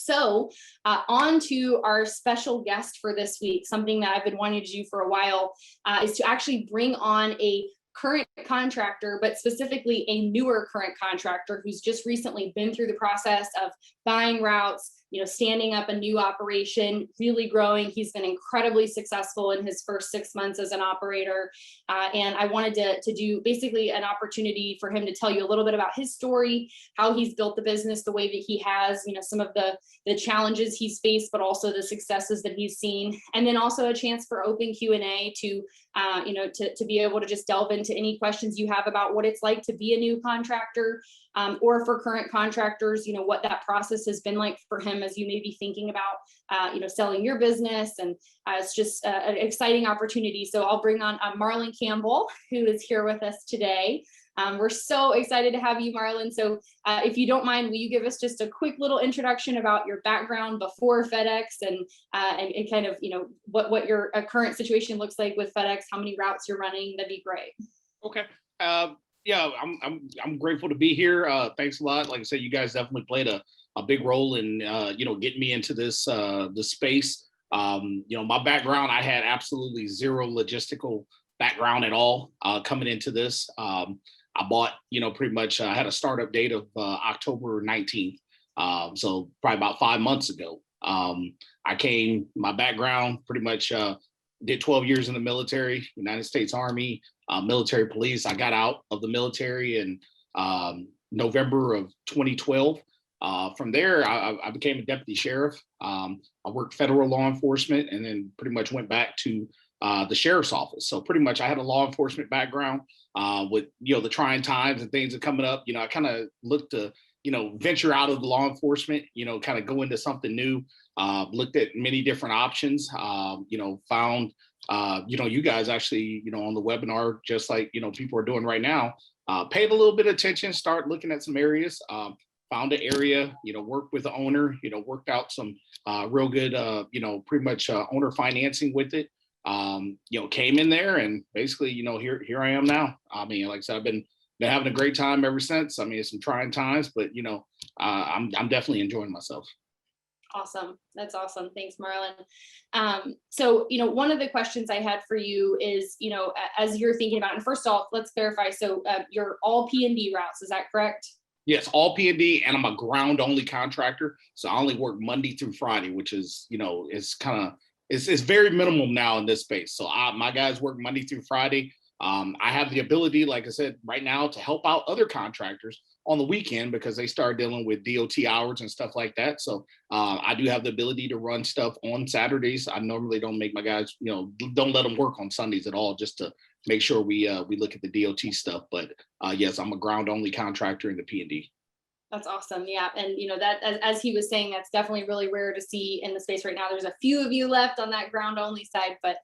So on to our special guest for this week. Something that I've been wanting to do for a while is to actually bring on a current contractor, but specifically a newer current contractor who's just recently been through the process of buying routes, standing up a new operation, really growing. He's been incredibly successful in his first 6 months as an operator. And I wanted to do basically an opportunity for him to tell you a little bit about his story, how he's built the business the way that he has, some of the challenges he's faced, but also the successes that he's seen. And then also a chance for open Q&A to be able to just delve into any questions you have about what it's like to be a new contractor, or for current contractors, what that process has been like for him as you may be thinking about, selling your business. And it's just an exciting opportunity. So I'll bring on Marlon Campbell, who is here with us today. We're so excited to have you, Marlon. So if you don't mind, will you give us just a quick little introduction about your background before FedEx and kind of, what your current situation looks like with FedEx, how many routes you're running? That'd be great. Okay. Yeah, I'm grateful to be here. Thanks a lot. Like I said, you guys definitely played a big role in getting me into this space. My background, I had absolutely zero logistical background at all coming into this. I bought, pretty much I had a startup date of October 19th. So probably about 5 months ago. My background pretty much did 12 years in the military, United States Army, military police. I got out of the military in November of 2012. From there, I became a deputy sheriff. I worked federal law enforcement and then pretty much went back to the sheriff's office. So pretty much I had a law enforcement background with, the trying times and things that coming up. I kind of looked to, venture out of the law enforcement, kind of go into something new. Looked at many different options, found, you guys actually, on the webinar, just like, people are doing right now, paid a little bit of attention, start looking at some areas, found an area, worked with the owner, worked out some real good, pretty much owner financing with it, came in there and basically, here I am now. I mean, like I said, I've been having a great time ever since. I mean, it's some trying times, but, I'm definitely enjoying myself. Awesome. That's awesome. Thanks, Marlon. So, one of the questions I had for you is, as you're thinking about, and first off, let's clarify. So you're all P&D routes, is that correct? Yes, all P&D, and I'm a ground only contractor. So I only work Monday through Friday, which is, it's very minimal now in this space. So my guys work Monday through Friday. I have the ability, like I said, right now to help out other contractors on the weekend because they start dealing with DOT hours and stuff like that. So I do have the ability to run stuff on Saturdays. I normally don't make my guys, don't let them work on Sundays at all, just to make sure we look at the DOT stuff. But yes, I'm a ground only contractor in the P&D. That's awesome. Yeah. And, that as he was saying, that's definitely really rare to see in the space right now. There's a few of you left on that ground only side, but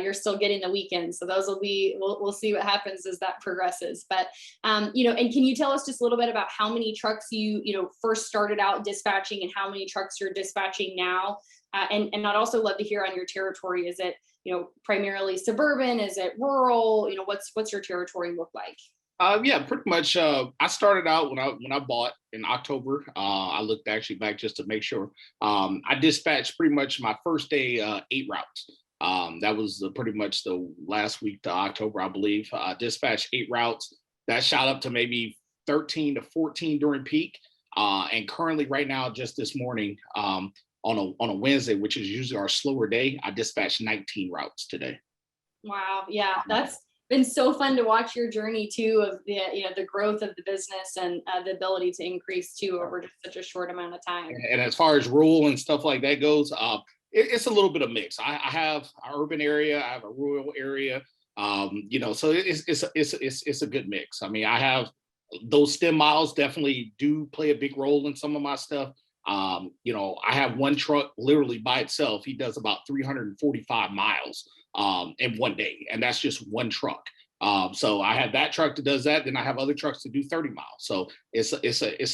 you're still getting the weekends. So those we'll see what happens as that progresses. But, and can you tell us just a little bit about how many trucks you first started out dispatching and how many trucks you're dispatching now? And I'd also love to hear on your territory. Is it, primarily suburban? Is it rural? What's your territory look like? Yeah, pretty much. I started out when I bought in October. I looked actually back just to make sure. I dispatched pretty much my first day 8 routes. That was pretty much the last week to October, I believe. Dispatched 8 routes. That shot up to maybe 13 to 14 during peak. And currently, right now, just this morning, on a Wednesday, which is usually our slower day, I dispatched 19 routes today. Wow. Yeah, that's been so fun to watch your journey too of the growth of the business and the ability to increase too over just such a short amount of time. And as far as rural and stuff like that goes, it's a little bit of mix. I have an urban area, I have a rural area, so it's a good mix. I mean, I have those stem miles definitely do play a big role in some of my stuff. I have one truck literally by itself. He does about 345 miles in one day, and that's just one truck. So I have that truck that does that. Then I have other trucks that do 30 miles. So it's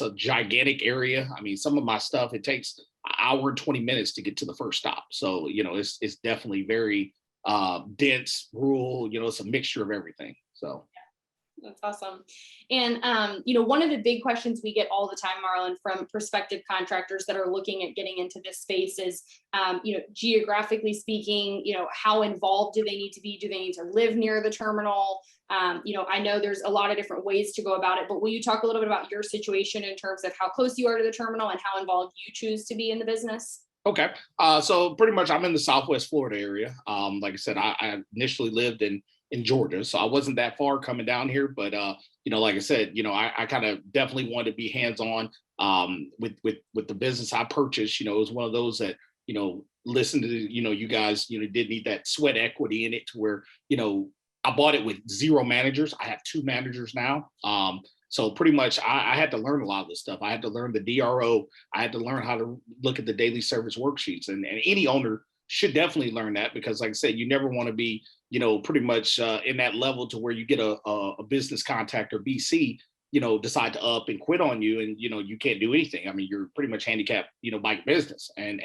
a gigantic area. I mean, some of my stuff, it takes an hour and 20 minutes to get to the first stop. So, it's definitely very dense, rural, it's a mixture of everything. So. That's awesome. And one of the big questions we get all the time, Marlon, from prospective contractors that are looking at getting into this space is, geographically speaking, how involved do they need to be? Do they need to live near the terminal? I know there's a lot of different ways to go about it, but will you talk a little bit about your situation in terms of how close you are to the terminal and how involved you choose to be in the business? Okay. So pretty much I'm in the Southwest Florida area. Like I said, I initially lived in Georgia, so I wasn't that far coming down here. But like I said, I kind of definitely wanted to be hands-on with the business I purchased. It was one of those that, listen to, you guys, did need that sweat equity in it to where, I bought it with 0 managers. I have 2 managers now. So pretty much I had to learn a lot of this stuff. I had to learn the DRO. I had to learn how to look at the daily service worksheets. And any owner should definitely learn that, because like I said, you never want to be, pretty much in that level to where you get a business contact or BC, decide to up and quit on you, and, you can't do anything. I mean, you're pretty much handicapped, by your business, and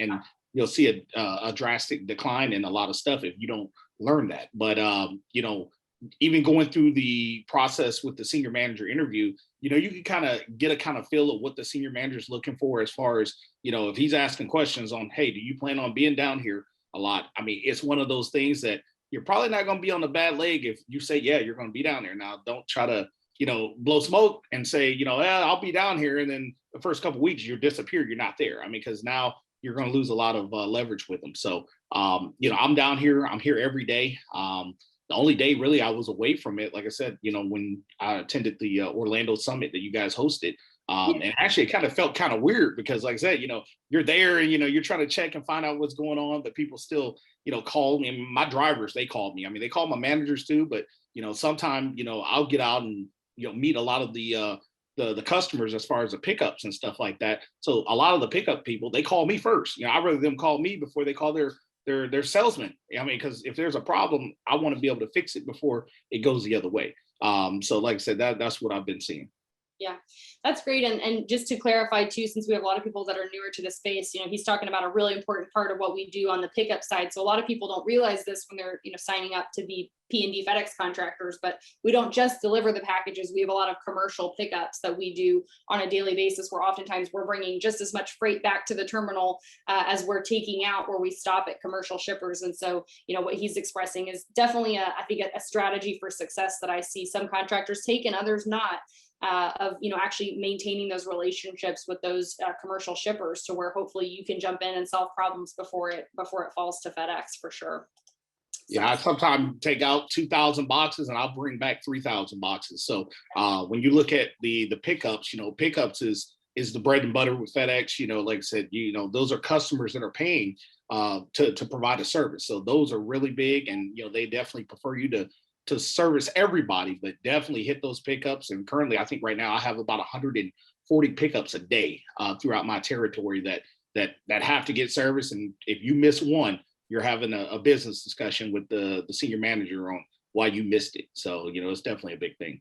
you'll see a drastic decline in a lot of stuff if you don't learn that. But, even going through the process with the senior manager interview, you can kind of get a kind of feel of what the senior manager is looking for, as far as, if he's asking questions on, hey, do you plan on being down here a lot? I mean, it's one of those things that you're probably not going to be on the bad leg if you say, yeah, you're going to be down there. Now, don't try to, blow smoke and say, I'll be down here. And then the first couple of weeks you're disappeared. You're not there. I mean, because now you're going to lose a lot of leverage with them. So, I'm down here. I'm here every day. The only day really I was away from it, like I said, when I attended the Orlando summit that you guys hosted. And actually it kind of felt kind of weird, because like I said, you're there and, you're trying to check and find out what's going on, but people still, call me. And my drivers, they called me. I mean, they call my managers too, but, sometime, I'll get out and, meet a lot of the customers as far as the pickups and stuff like that. So a lot of the pickup people, they call me first. I'd rather them call me before they call their salesman. I mean, because if there's a problem, I want to be able to fix it before it goes the other way. So like I said, that's what I've been seeing. Yeah, that's great. And just to clarify too, since we have a lot of people that are newer to the space, he's talking about a really important part of what we do on the pickup side. So a lot of people don't realize this when they're, signing up to be P&D FedEx contractors, but we don't just deliver the packages. We have a lot of commercial pickups that we do on a daily basis, where oftentimes we're bringing just as much freight back to the terminal as we're taking out, where we stop at commercial shippers. And so, what he's expressing is definitely I think a strategy for success that I see some contractors take and others not. Of actually maintaining those relationships with those commercial shippers, to where hopefully you can jump in and solve problems before it falls to FedEx, for sure. Yeah, I sometimes take out 2,000 boxes and I'll bring back 3,000 boxes. So when you look at the pickups, pickups is the bread and butter with FedEx. Like I said, those are customers that are paying to provide a service. So those are really big, and they definitely prefer you to service everybody, but definitely hit those pickups. And currently, I think right now I have about 140 pickups a day throughout my territory that have to get service. And if you miss one, you're having a business discussion with the senior manager on why you missed it. So, it's definitely a big thing.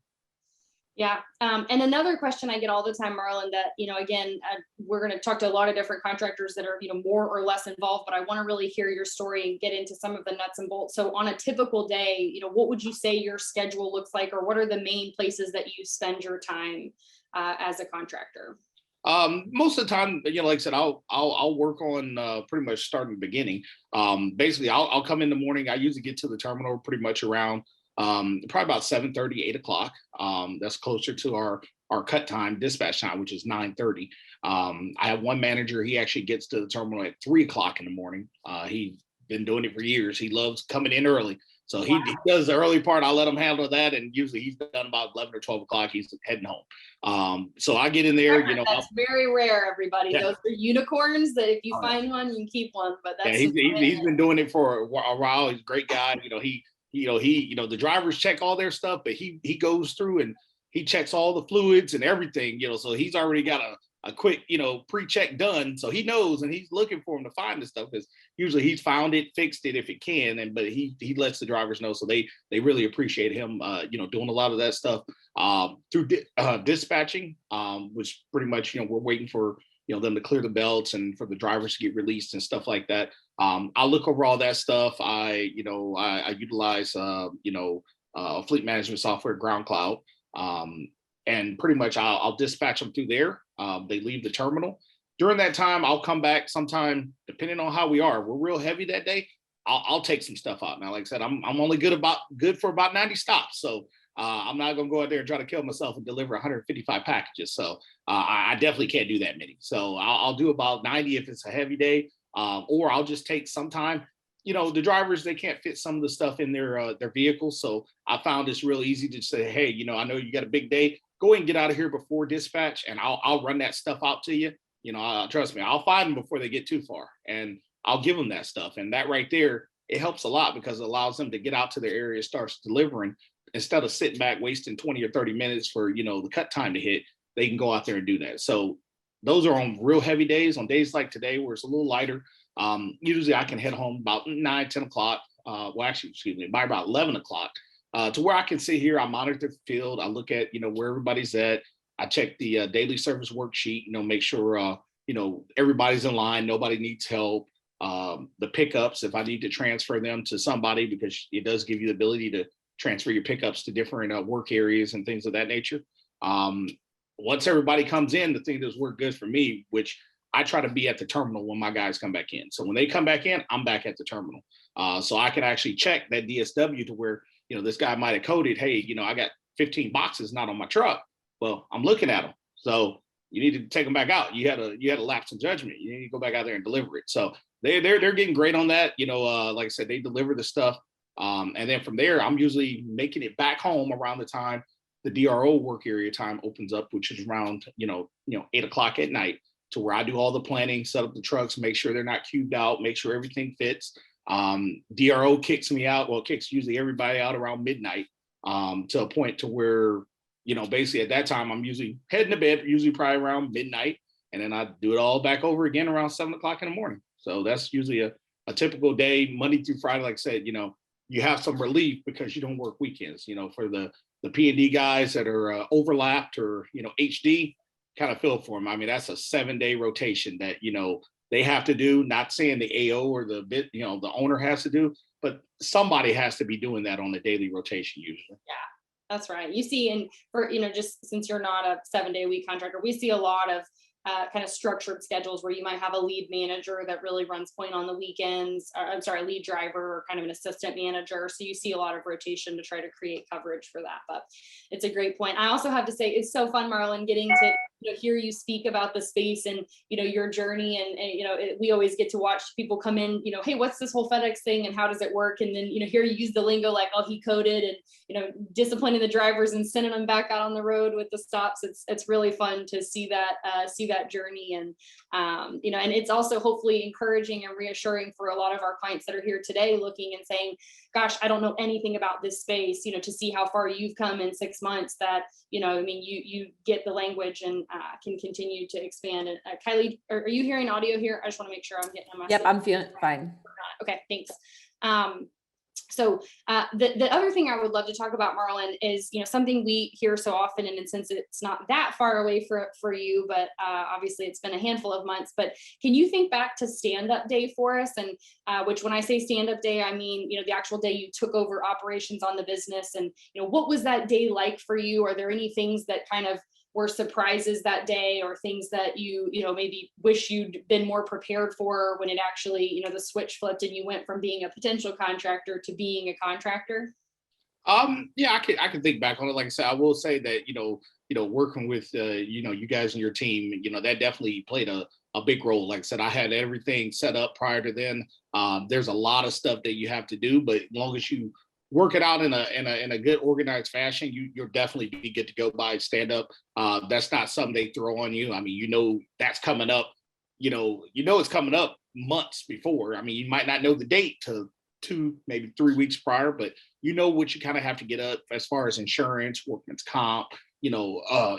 Yeah. And another question I get all the time, Marlon, that, again, we're going to talk to a lot of different contractors that are, more or less involved, but I want to really hear your story and get into some of the nuts and bolts. So on a typical day, what would you say your schedule looks like, or what are the main places that you spend your time as a contractor? Most of the time, like I said, I'll work on pretty much starting the beginning. Basically, I'll come in the morning. I usually get to the terminal pretty much around probably about 7:30, 8 o'clock. That's closer to our cut time, dispatch time, which is 9:30. I have one manager. He actually gets to the terminal at 3 o'clock in the morning. He's been doing it for years. He loves coming in early. So he does the early part. I let him handle that. And usually he's done about 11 or 12 o'clock. He's heading home. So I get in there, That's very rare, everybody. Yeah. Those are unicorns that if you find one, you can keep one. But that's he's been doing it for a while. He's a great guy. The drivers check all their stuff, but he goes through and he checks all the fluids and everything, so he's already got a quick, pre-check done. So he knows, and he's looking for him to find this stuff, because usually he's found it, fixed it if it can. But he lets the drivers know. So they really appreciate him, doing a lot of that stuff through dispatching, which pretty much, we're waiting for, them to clear the belts and for the drivers to get released and stuff like that. I look over all that stuff. I utilize, fleet management software, Ground Cloud. And pretty much I'll dispatch them through there. They leave the terminal. During that time, I'll come back sometime, depending on how we are. We're real heavy that day. I'll take some stuff out. Now, like I said, I'm only good for about 90 stops. So I'm not going to go out there and try to kill myself and deliver 155 packages. So I definitely can't do that many. So I'll do about 90 if it's a heavy day, or I'll just take some time. The drivers, they can't fit some of the stuff in their vehicles. So I found it's real easy to say, hey, I know you got a big day. Go ahead and get out of here before dispatch, and I'll run that stuff out to you. Trust me, I'll find them before they get too far, and I'll give them that stuff. And that right there, it helps a lot because it allows them to get out to their area, starts delivering instead of sitting back wasting 20 or 30 minutes for the cut time to hit. They can go out there and do that. So those are on real heavy days. On days like today where it's a little lighter, usually I can head home about 9, 10 o'clock. By about 11 o'clock, to where I can sit here. I monitor the field. I look at where everybody's at. I check the daily service worksheet. Make sure everybody's in line. Nobody needs help. The pickups, if I need to transfer them to somebody, because it does give you the ability to transfer your pickups to different work areas and things of that nature. Once everybody comes in, the thing that's worked good for me, which I try to be at the terminal when my guys come back in. So when they come back in, I'm back at the terminal. So I can actually check that DSW to where, this guy might have coded, hey, I got 15 boxes not on my truck. Well, I'm looking at them. So you need to take them back out. You had a lapse in judgment. You need to go back out there and deliver it. So they're getting great on that. Like I said, they deliver the stuff. And then from there, I'm usually making it back home around the time the DRO work area time opens up, which is around, 8 o'clock at night, to where I do all the planning, set up the trucks, make sure they're not cubed out, make sure everything fits. DRO kicks me out. Well, kicks usually everybody out around midnight, to a point to where, basically at that time, I'm usually heading to bed, usually probably around midnight. And then I do it all back over again around 7 o'clock in the morning. So that's usually a typical day, Monday through Friday. Like I said, you have some relief because you don't work weekends, for the P&D guys that are overlapped or, HD, kind of feel for them. I mean, that's a 7-day rotation that, they have to do, not saying the AO or the owner has to do, but somebody has to be doing that on a daily rotation usually. Yeah, that's right. You see, and for, just since you're not a 7-day week contractor, we see a lot of kind of structured schedules where you might have a lead manager that really runs point on the weekends, or, I'm sorry, lead driver or kind of an assistant manager. So you see a lot of rotation to try to create coverage for that, but it's a great point. I also have to say, it's so fun, Marlon, getting to hear you speak about the space and, your journey. And we always get to watch people come in, hey, what's this whole FedEx thing and how does it work? And then, hear you use the lingo like, oh, he coded, and, disciplining the drivers and sending them back out on the road with the stops. It's really fun to see that journey. And, and it's also hopefully encouraging and reassuring for a lot of our clients that are here today looking and saying, gosh, I don't know anything about this space, to see how far you've come in 6 months, that, you get the language and can continue to expand. And Kylie, are you hearing audio here? I just want to make sure I'm getting a message. Yep, I'm feeling fine. Okay, thanks. So the other thing I would love to talk about, Marlon, is something we hear so often, and since it's not that far away for you, but obviously it's been a handful of months. But can you think back to stand-up day for us? And which, when I say stand-up day, I mean the actual day you took over operations on the business. And what was that day like for you? Are there any things that kind of were surprises that day, or things that you maybe wish you'd been more prepared for when it actually the switch flipped and you went from being a potential contractor to being a contractor? Yeah, I can think back on it. Like I said, I will say that working with you guys and your team, that definitely played a big role. Like I said, I had everything set up prior to then. There's a lot of stuff that you have to do, but as long as you work it out in a good organized fashion, you'll definitely be good to go by StandUp. That's not something they throw on you. I mean, that's coming up, it's coming up months before. I mean, you might not know the date to 2, maybe 3 weeks prior, but what you kind of have to get up as far as insurance, workman's comp,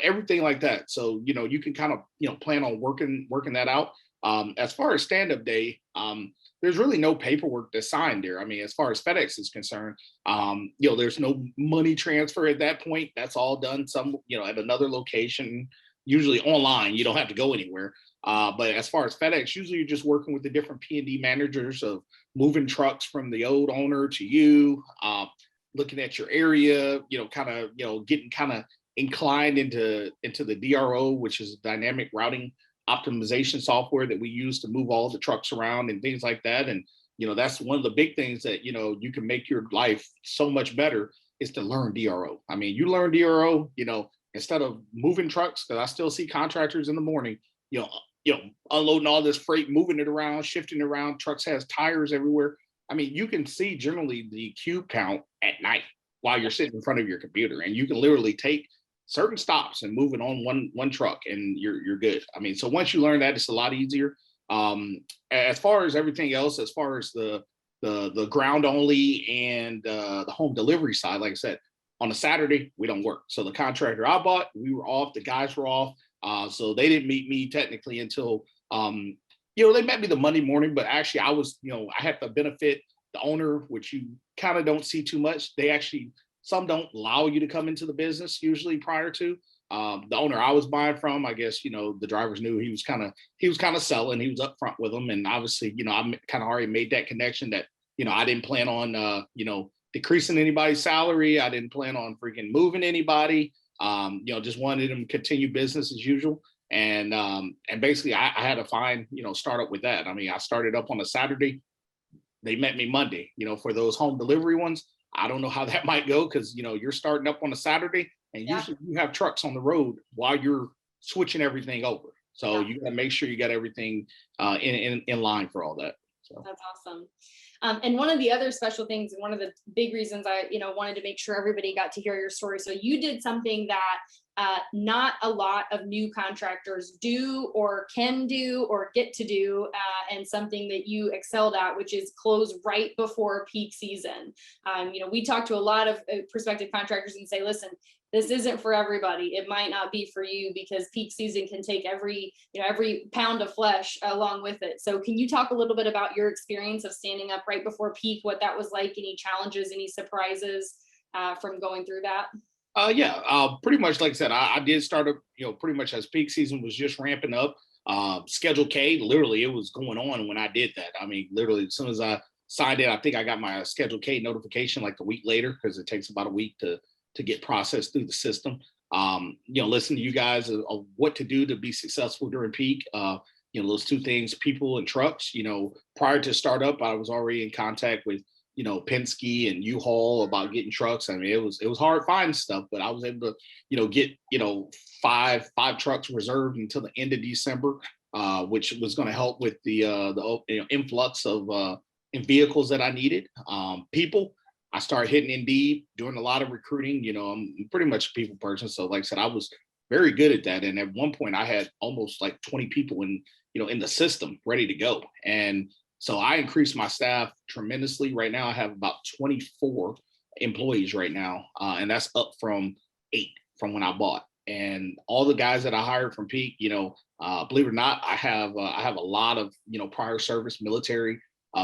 everything like that. So, you can kind of, plan on working that out. As far as stand-up day, there's really no paperwork that's signed there. I mean, as far as FedEx is concerned, there's no money transfer at that point. That's all done at another location, usually online. You don't have to go anywhere. But as far as FedEx, usually you're just working with the different P&D managers of moving trucks from the old owner to you, looking at your area, getting kind of inclined into the DRO, which is dynamic routing optimization software that we use to move all the trucks around and things like that. And that's one of the big things that you can make your life so much better is to learn DRO. I mean, you learn DRO, instead of moving trucks, because I still see contractors in the morning, unloading all this freight, moving it around, shifting it around. Trucks has tires everywhere. I mean, you can see generally the cube count at night while you're sitting in front of your computer, and you can literally take certain stops and move it on one truck, and you're good. I mean, so once you learn that, it's a lot easier. As far as everything else, as far as the ground only and the home delivery side, like I said, on a Saturday we don't work. So the contractor I bought, we were off. The guys were off. So they didn't meet me technically until they met me the Monday morning, but actually I was, I had to benefit the owner, which you kind of don't see too much. Some don't allow you to come into the business usually prior to. The owner I was buying from, I guess, the drivers knew he was kind of selling. He was upfront with them. And obviously, I kind of already made that connection that, I didn't plan on, decreasing anybody's salary. I didn't plan on freaking moving anybody. Just wanted them to continue business as usual. And basically I had to find, start up with that. I mean, I started up on a Saturday. They met me Monday, for those home delivery ones. I don't know how that might go because, you're starting up on a Saturday and usually you have trucks on the road while you're switching everything over. So you got to make sure you got everything in line for all that. So that's awesome. And one of the other special things, and one of the big reasons I, wanted to make sure everybody got to hear your story. So you did something that not a lot of new contractors do or can do or get to do, and something that you excelled at, which is close right before peak season. We talk to a lot of prospective contractors and say, listen, this isn't for everybody. It might not be for you because peak season can take every pound of flesh along with it. So can you talk a little bit about your experience of standing up right before peak, what that was like, any challenges, any surprises from going through that? Pretty much like I said, I did start up, pretty much as peak season was just ramping up. Schedule K, literally it was going on when I did that. I mean, literally as soon as I signed it, I think I got my Schedule K notification like a week later because it takes about a week to get processed through the system. Listen to you guys of what to do to be successful during peak. Those two things, people and trucks. Prior to startup, I was already in contact with Penske and U-Haul about getting trucks. I mean, it was hard finding stuff, but I was able to get five trucks reserved until the end of December, which was going to help with the influx of vehicles that I needed. People. I started hitting Indeed, doing a lot of recruiting. I'm pretty much a people person. So like I said, I was very good at that. And at one point I had almost like 20 people in the system ready to go. And so I increased my staff tremendously. Right now I have about 24 employees right now. And that's up from 8 from when I bought. And all the guys that I hired from Peak, believe it or not, I have a lot of, prior service military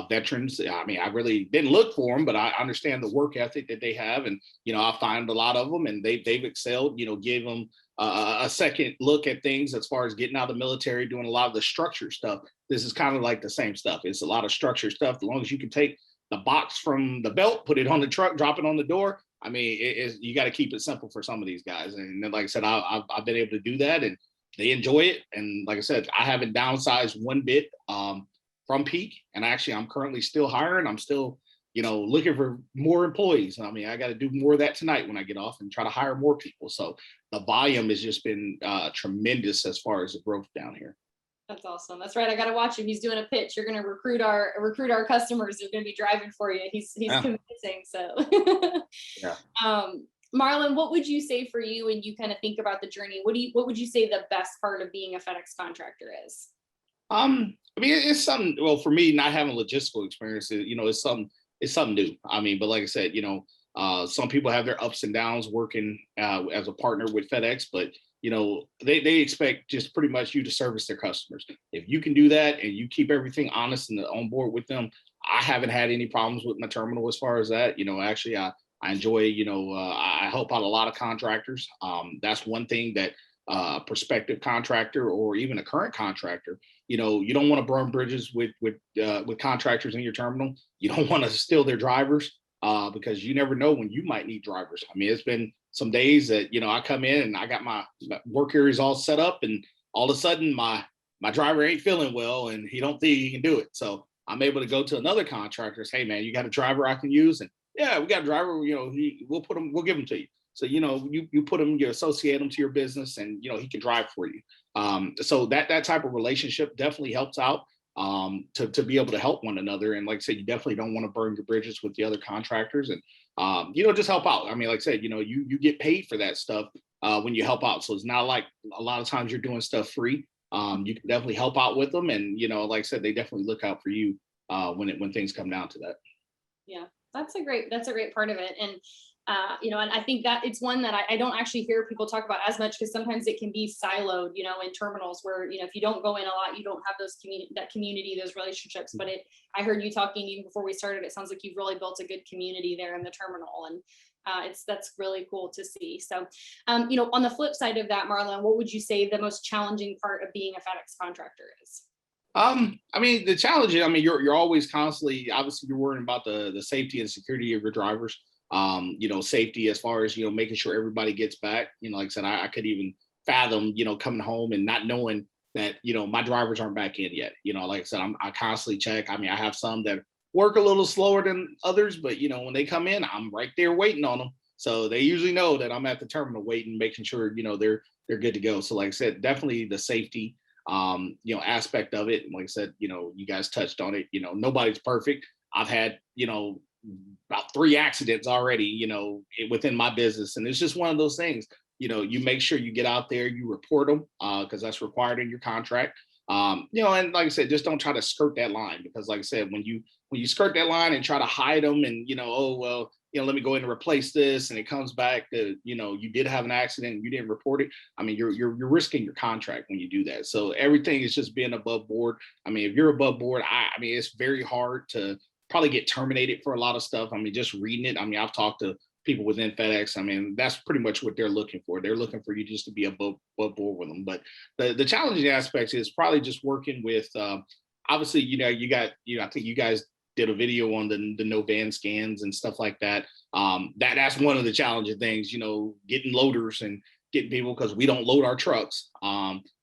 veterans. I mean, I really didn't look for them, but I understand the work ethic that they have. And, I find a lot of them and they've excelled, gave them a second look at things as far as getting out of the military, doing a lot of the structure stuff. This is kind of like the same stuff. It's a lot of structure stuff. As long as you can take the box from the belt, put it on the truck, drop it on the door. I mean, you got to keep it simple for some of these guys. And then, like I said, I've been able to do that and they enjoy it. And like I said, I haven't downsized one bit from Peak. And actually, I'm currently still hiring. I'm still, looking for more employees. I mean, I got to do more of that tonight when I get off and try to hire more people. So the volume has just been tremendous as far as the growth down here. That's awesome. That's right. I got to watch him. He's doing a pitch. You're going to recruit our customers. They're going to be driving for you. He's convincing. So, yeah. Marlon, what would you say for you when you kind of think about the journey? What would you say the best part of being a FedEx contractor is? I mean, it's something. Well, for me, not having logistical experience, it's something new. I mean, but like I said, some people have their ups and downs working as a partner with FedEx, but they expect just pretty much you to service their customers. If you can do that and you keep everything honest and on board with them, I haven't had any problems with my terminal as far as that. Actually, I enjoy. I help out a lot of contractors. That's one thing that prospective contractor or even a current contractor, you don't want to burn bridges with contractors in your terminal. You don't want to steal their drivers. because you never know when you might need drivers. I mean, it's been some days that, I come in and I got my work areas all set up, and all of a sudden my driver ain't feeling well and he don't think he can do it. So I'm able to go to another contractor, say, hey man, you got a driver I can use? And yeah, we got a driver, we'll give him to you. So, you put him, you associate him to your business, and, he can drive for you. So that type of relationship definitely helps out, to be able to help one another. And like I said, you definitely don't want to burn your bridges with the other contractors, and, just help out. I mean, like I said, you get paid for that stuff, when you help out. So it's not like a lot of times you're doing stuff free. You can definitely help out with them. And, like I said, they definitely look out for you, when things come down to that. Yeah, that's a great part of it. And and I think that it's one that I don't actually hear people talk about as much, because sometimes it can be siloed, in terminals where, if you don't go in a lot, you don't have those community, those relationships. But I heard you talking even before we started, it sounds like you've really built a good community there in the terminal. And that's really cool to see. So, on the flip side of that, Marlon, what would you say the most challenging part of being a FedEx contractor is? I mean, the challenge is, I mean, you're always constantly, obviously you're worrying about the safety and security of your drivers. Safety as far as, making sure everybody gets back. Like I said, I could even fathom, coming home and not knowing that, my drivers aren't back in yet. Like I said, I constantly check. I mean, I have some that work a little slower than others, but, when they come in, I'm right there waiting on them. So they usually know that I'm at the terminal waiting, making sure, they're good to go. So like I said, definitely the safety, aspect of it. And like I said, you guys touched on it, nobody's perfect. I've had, about 3 accidents already, within my business. And it's just one of those things, you make sure you get out there, you report them, because that's required in your contract. And like I said, just don't try to skirt that line, because like I said, when you skirt that line and try to hide them and, oh, well, let me go in and replace this, and it comes back that, you did have an accident and you didn't report it. I mean, you're risking your contract when you do that. So everything is just being above board. I mean, if you're above board, I mean, it's very hard to probably get terminated for a lot of stuff. I mean, just reading it. I mean, I've talked to people within FedEx. I mean, that's pretty much what they're looking for. They're looking for you just to be above board with them. But the challenging aspects is probably just working with, obviously, I think you guys did a video on the no van scans and stuff like that. That's one of the challenging things, getting loaders and getting people, because we don't load our trucks.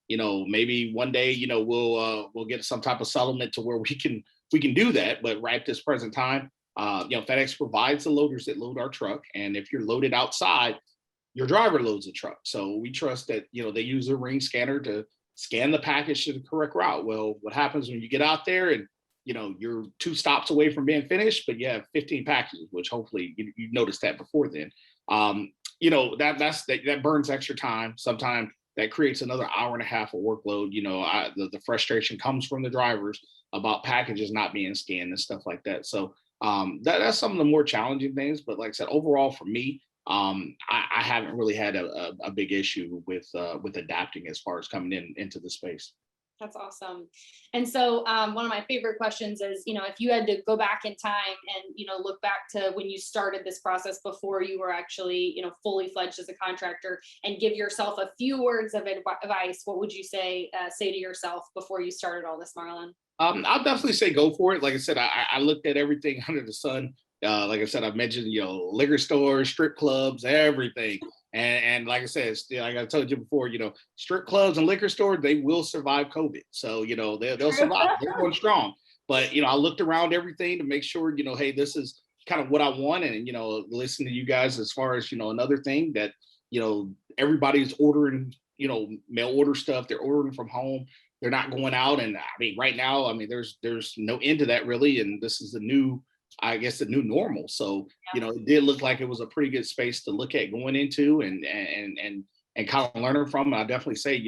Maybe one day, we'll get some type of settlement to where we can do that. But right at this present time, FedEx provides the loaders that load our truck. And if you're loaded outside, your driver loads the truck. So we trust that, they use a ring scanner to scan the package to the correct route. Well, what happens when you get out there and, you're 2 stops away from being finished, but you have 15 packages, which hopefully you noticed that before then. That burns extra time. Sometimes that creates another hour and a half of workload. The frustration comes from the drivers about packages not being scanned and stuff like that. So that's some of the more challenging things. But like I said, overall for me, I haven't really had a big issue with adapting as far as coming into the space. That's awesome. And so one of my favorite questions is, if you had to go back in time and, look back to when you started this process before you were actually, fully fledged as a contractor, and give yourself a few words of advice, what would you say to yourself before you started all this, Marlon? I'll definitely say go for it. Like I said, I looked at everything under the sun. Like I said, I've mentioned, liquor stores, strip clubs, everything. And like I said, like I told you before, strip clubs and liquor stores, they will survive COVID. So, they'll survive. They're going strong. But, I looked around everything to make sure, hey, this is kind of what I want. And, listen to you guys as far as, another thing that, everybody's ordering, mail order stuff. They're ordering from home. They're not going out. And I mean, right now, I mean, there's no end to that really. And this is the new normal. So, it did look like it was a pretty good space to look at going into and kind of learning from. I definitely say,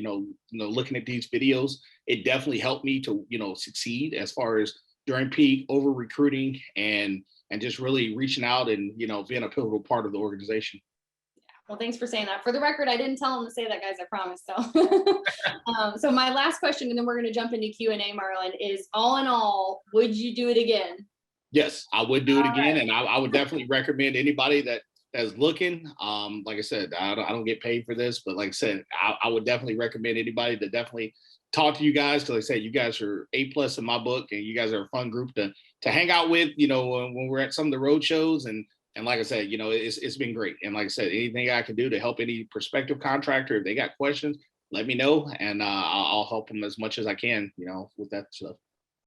looking at these videos, it definitely helped me to, succeed as far as during peak, over recruiting and just really reaching out and, being a pivotal part of the organization. Well, thanks for saying that. For the record, I didn't tell him to say that, guys, I promise. So, so my last question, and then we're going to jump into Q&A, Marlon, is all in all, would you do it again? Yes, I would do it again. Right. And I would definitely recommend anybody that's looking. Like I said, I don't get paid for this, but like I said, I would definitely recommend anybody to definitely, talk to you guys, because like I said, you guys are A+ in my book, and you guys are a fun group to hang out with, you know, when we're at some of the road shows. And like I said, you know, it's been great. And like I said, anything I can do to help any prospective contractor, if they got questions, let me know, and I'll help them as much as I can, you know, with that stuff.